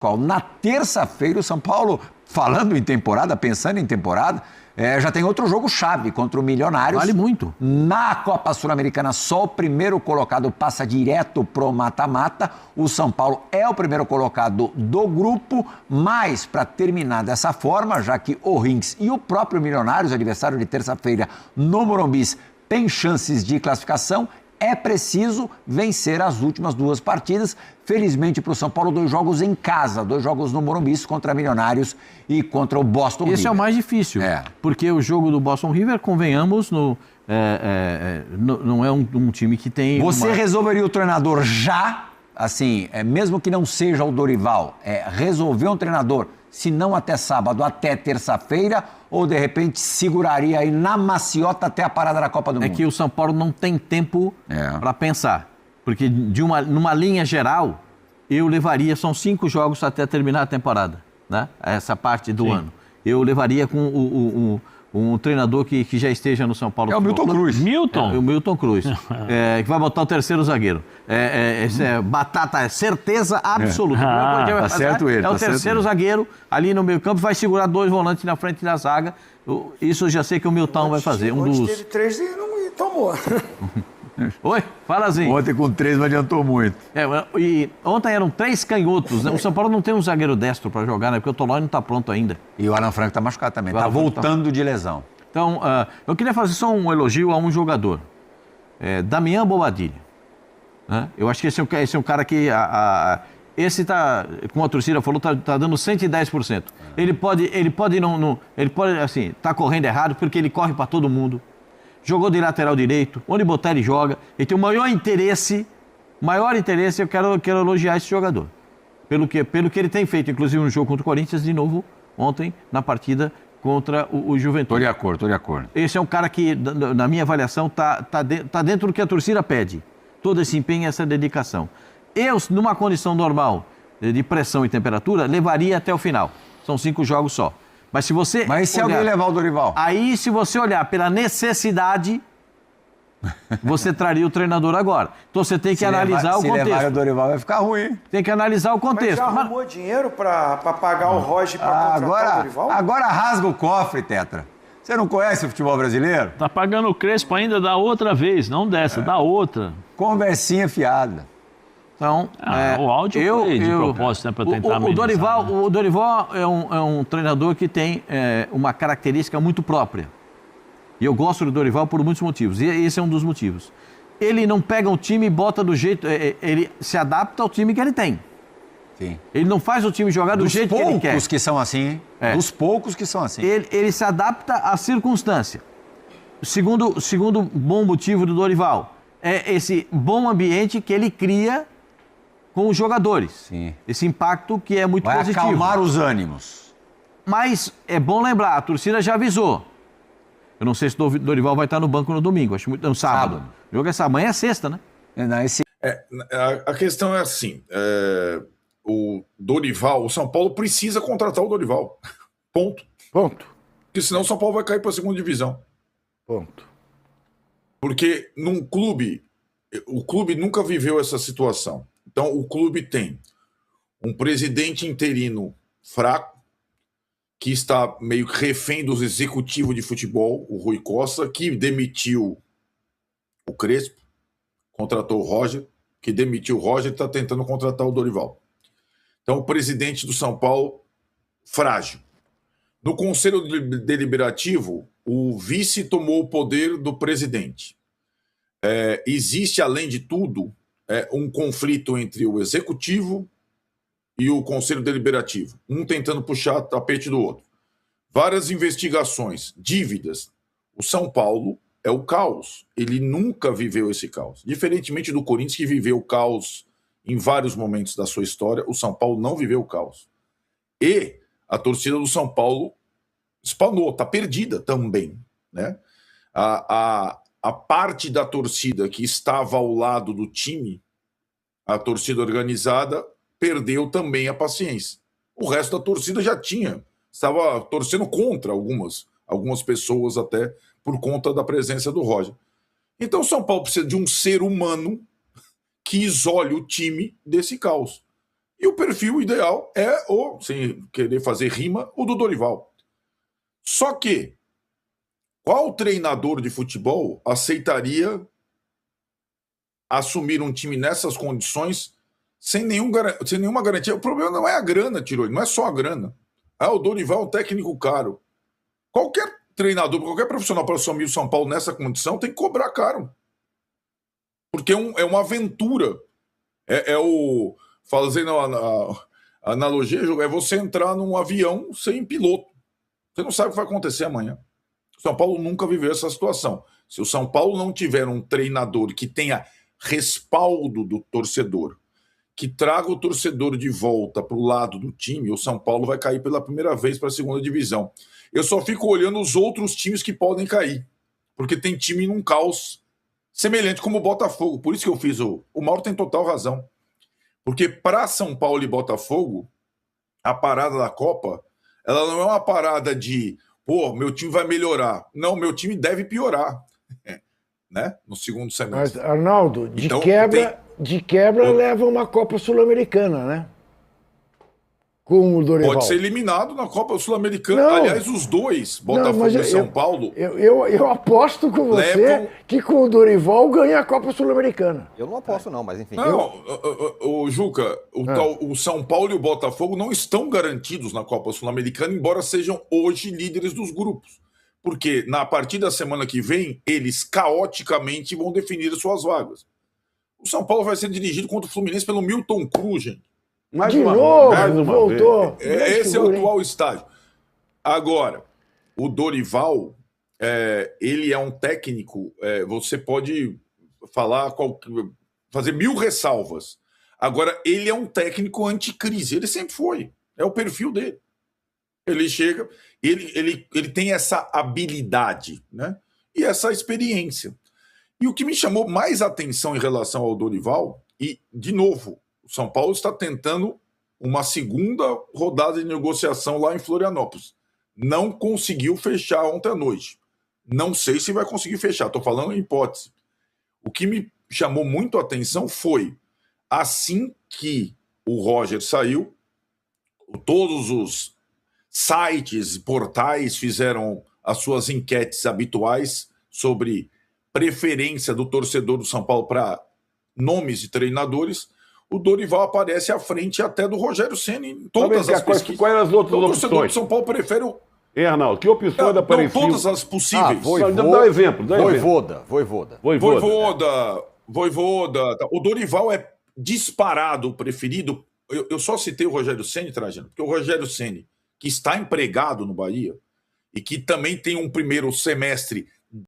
Na terça-feira, o São Paulo, falando em temporada, pensando em temporada, já tem outro jogo chave contra o Milionários. Vale muito. Na Copa Sul-Americana, só o primeiro colocado passa direto pro mata-mata. O São Paulo é o primeiro colocado do grupo, mas para terminar dessa forma, já que o Rins e o próprio Milionários, adversário de terça-feira no Morumbi, tem chances de classificação, é preciso vencer as últimas 2 partidas. Felizmente para o São Paulo, 2 jogos em casa, 2 jogos no Morumbi contra Milionários e contra o Boston River. Esse é o mais difícil, porque o jogo do Boston River, convenhamos, não é um time que tem... Você resolveria o treinador já, assim, mesmo que não seja o Dorival, resolver um treinador, se não até sábado, até terça-feira, ou de repente seguraria aí na maciota até a parada da Copa do Mundo? É que o São Paulo não tem tempo para pensar, porque numa linha geral, eu levaria, são 5 jogos até terminar a temporada, né? Essa parte do ano. Eu levaria com um treinador que já esteja no São Paulo. É o Milton Cruz. O Milton Cruz, que vai botar o terceiro zagueiro. Batata, certeza absoluta. Tá certo ele. É o terceiro zagueiro ali no meio campo, vai segurar 2 volantes na frente da zaga. Isso eu já sei que o Milton vai fazer. Teve 3 e tomou. Oi, fala assim. Ontem com 3 não adiantou muito. E ontem eram 3 canhotos, né? O São Paulo não tem um zagueiro destro para jogar, né? Porque o Tolói não está pronto ainda. E o Alan Franco está machucado também, está voltando de lesão. Então, eu queria fazer só um elogio a um jogador. Damian Bobadilha. Né? Eu acho que esse é um cara que... esse tá, como a torcida falou, tá dando 110%. Ele pode assim, tá correndo errado porque ele corre para todo mundo. Jogou de lateral direito, onde botar ele joga. Ele tem o maior interesse, eu quero elogiar esse jogador. Pelo que ele tem feito, inclusive no jogo contra o Corinthians, de novo, ontem, na partida contra o Juventude. Tô de acordo. Esse é um cara que, na minha avaliação, tá dentro do que a torcida pede. Todo esse empenho e essa dedicação. Eu, numa condição normal de pressão e temperatura, levaria até o final. São 5 jogos só. Mas se você... se alguém levar o Dorival? Aí, se você olhar pela necessidade, você traria o treinador agora. Então, você tem que analisar o contexto. Se levar o Dorival, vai ficar ruim. Tem que analisar o contexto. Mas já arrumou dinheiro para pagar o Roger para contratar o Dorival? Agora rasga o cofre, Tetra. Você não conhece o futebol brasileiro? Tá pagando o Crespo ainda da outra vez, não dessa, da outra. Conversinha fiada. Então, o áudio foi de propósito, né, para tentar amenizar, o Dorival é um treinador que tem uma característica muito própria. E eu gosto do Dorival por muitos motivos. E esse é um dos motivos. Ele não pega um time e bota do jeito... ele se adapta ao time que ele tem. Sim. Ele não faz o time jogar do jeito que ele quer. Dos poucos que são assim, hein? Dos poucos que são assim. Ele se adapta à circunstância. Segundo bom motivo do Dorival é esse bom ambiente que ele cria com os jogadores. Sim. Esse impacto que é muito positivo. Vai acalmar os ânimos. Mas é bom lembrar, a torcida já avisou. Eu não sei se o Dorival vai estar no banco no domingo, acho muito no sábado. O jogo amanhã é sexta, né? A questão é assim, o Dorival, o São Paulo precisa contratar o Dorival. Ponto. Porque senão o São Paulo vai cair para a segunda divisão. Ponto. Porque num clube, o clube nunca viveu essa situação. Então o clube tem um presidente interino fraco, que está meio refém dos executivos de futebol, o Rui Costa, que demitiu o Crespo, contratou o Roger, que demitiu o Roger e está tentando contratar o Dorival. Então o presidente do São Paulo, frágil. No Conselho Deliberativo, o vice tomou o poder do presidente. Existe, além de tudo, um conflito entre o executivo e o Conselho Deliberativo, um tentando puxar o tapete do outro. Várias investigações, dívidas. O São Paulo é o caos. Ele nunca viveu esse caos. Diferentemente do Corinthians, que viveu o caos em vários momentos da sua história, o São Paulo não viveu o caos. E a torcida do São Paulo espanou, está perdida também, né? A parte da torcida que estava ao lado do time, a torcida organizada, perdeu também a paciência. O resto da torcida já estava torcendo contra algumas pessoas até por conta da presença do Roger. Então o São Paulo precisa de um ser humano que isole o time desse caos. E o perfil ideal é, sem querer fazer rima, o do Dorival. Só que, qual treinador de futebol aceitaria assumir um time nessas condições sem nenhuma garantia? O problema não é a grana, Tironi, não é só a grana. O Dorival é um técnico caro. Qualquer treinador, qualquer profissional para assumir o São Paulo nessa condição tem que cobrar caro. Porque é uma aventura. Fazendo a analogia, é você entrar num avião sem piloto. Você não sabe o que vai acontecer amanhã. O São Paulo nunca viveu essa situação. Se o São Paulo não tiver um treinador que tenha respaldo do torcedor, que traga o torcedor de volta para o lado do time, o São Paulo vai cair pela primeira vez para a segunda divisão. Eu só fico olhando os outros times que podem cair, porque tem time num caos semelhante como o Botafogo. Por isso que eu fiz o Mauro tem total razão. Porque para São Paulo e Botafogo, a parada da Copa, ela não é uma parada de, meu time vai melhorar. Não, meu time deve piorar, né? No segundo semestre. Mas, Arnaldo, de quebra leva uma Copa Sul-Americana, né? Com o Dorival. Pode ser eliminado na Copa Sul-Americana. Aliás, os dois, Botafogo e São Paulo... Eu aposto com você que com o Dorival ganha a Copa Sul-Americana. Eu não aposto não, mas enfim. Não, Juca, o São Paulo e o Botafogo não estão garantidos na Copa Sul-Americana, embora sejam hoje líderes dos grupos. Porque a partir da semana que vem, eles caoticamente vão definir as suas vagas. O São Paulo vai ser dirigido contra o Fluminense pelo Milton Cruz, gente. Mais uma voltou. Esse é o atual estágio. Agora, o Dorival, ele é um técnico, você pode fazer 1000 ressalvas. Agora, ele é um técnico anticrise, ele sempre foi. É o perfil dele. Ele chega, ele tem essa habilidade, né? E essa experiência. E o que me chamou mais atenção em relação ao Dorival, e, de novo, o São Paulo está tentando uma segunda rodada de negociação lá em Florianópolis. Não conseguiu fechar ontem à noite. Não sei se vai conseguir fechar, estou falando em hipótese. O que me chamou muito a atenção foi, assim que o Roger saiu, todos os sites, portais fizeram as suas enquetes habituais sobre preferência do torcedor do São Paulo para nomes de treinadores. O Dorival aparece à frente até do Rogério Ceni em todas as pesquisas. Quais eram as outras opções? O torcedor do São Paulo prefere o... Arnaldo, que opções apareciam? Todas as possíveis. Dá um exemplo. Voivoda. O Dorival é disparado o preferido. Eu só citei o Rogério Ceni, Trajano, porque o Rogério Ceni, que está empregado no Bahia e que também tem um primeiro semestre